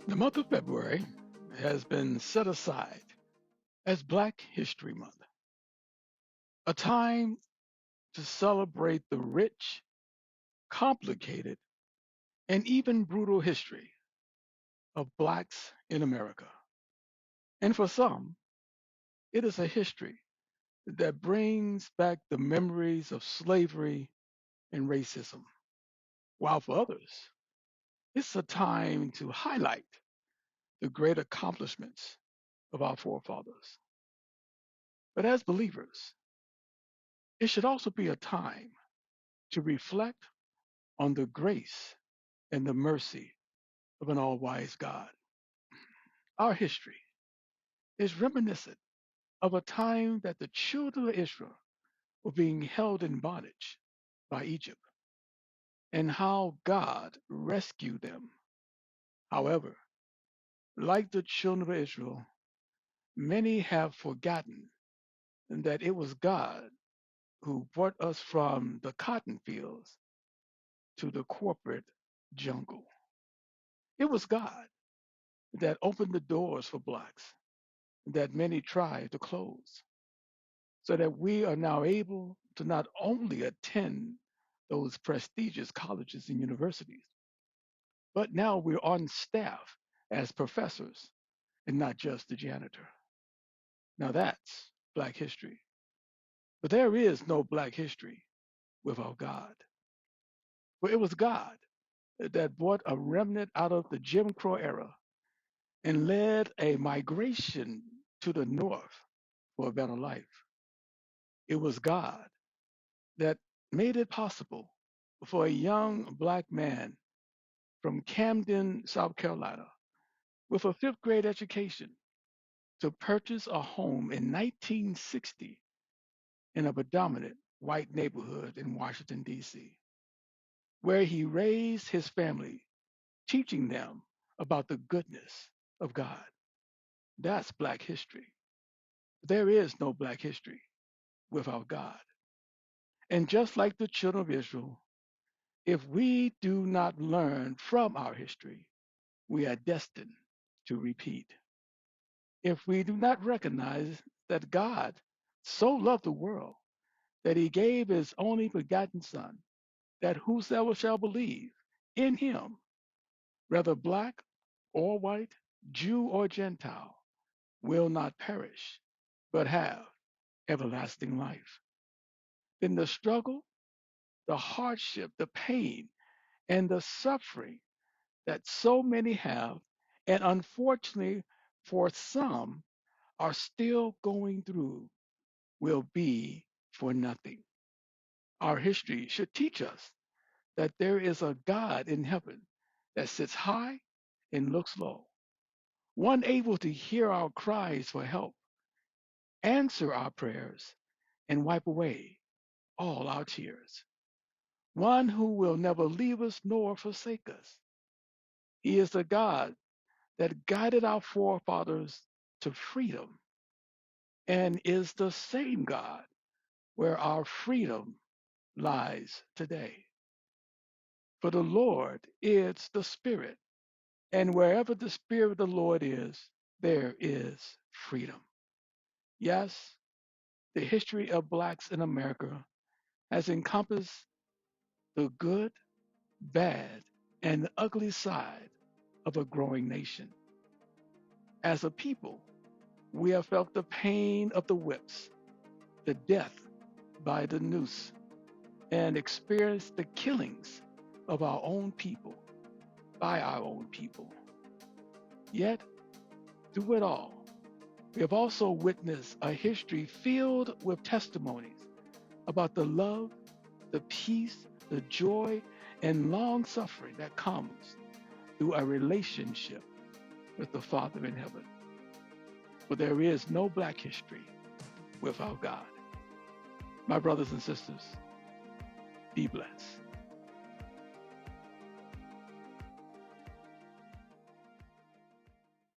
The month of February has been set aside as Black History Month, a time to celebrate the rich, complicated, and even brutal history of Blacks in America. And for some, it is a history that brings back the memories of slavery and racism, while for others, it's a time to highlight the great accomplishments of our forefathers. But as believers, it should also be a time to reflect on the grace and the mercy of an all wise God. Our history is reminiscent of a time that the children of Israel were being held in bondage by Egypt and how God rescued them. However, like the children of Israel, many have forgotten that it was God who brought us from the cotton fields to the corporate jungle. It was God that opened the doors for blacks that many tried to close, so that we are now able to not only attend those prestigious colleges and universities, but now we're on staff as professors and not just the janitor. Now that's Black history. But there is no Black history without God. For it was God that brought a remnant out of the Jim Crow era and led a migration to the north for a better life. It was God that made it possible for a young black man from Camden, South Carolina, with a fifth grade education to purchase a home in 1960 in a predominant white neighborhood in Washington, D.C., where he raised his family, teaching them about the goodness of God. That's Black history. There is no Black history without God. And just like the children of Israel, if we do not learn from our history, we are destined to repeat. If we do not recognize that God so loved the world that he gave his only begotten Son, that whosoever shall believe in him, whether black or white, Jew or Gentile, will not perish, but have everlasting life, then the struggle, the hardship, the pain, and the suffering that so many have, and unfortunately for some are still going through, will be for nothing. Our history should teach us that there is a God in heaven that sits high and looks low, one able to hear our cries for help, answer our prayers, and wipe away all our tears, one who will never leave us nor forsake us. He is the God that guided our forefathers to freedom and is the same God where our freedom lies today. For the Lord is the Spirit, and wherever the Spirit of the Lord is, there is freedom. Yes, the history of blacks in America has encompassed the good, bad, and ugly side of a growing nation. As a people, we have felt the pain of the whips, the death by the noose, and experienced the killings of our own people by our own people. Yet, through it all, we have also witnessed a history filled with testimonies about the love, the peace, the joy, and long suffering that comes through a relationship with the Father in heaven. For there is no Black history without God. My brothers and sisters, be blessed.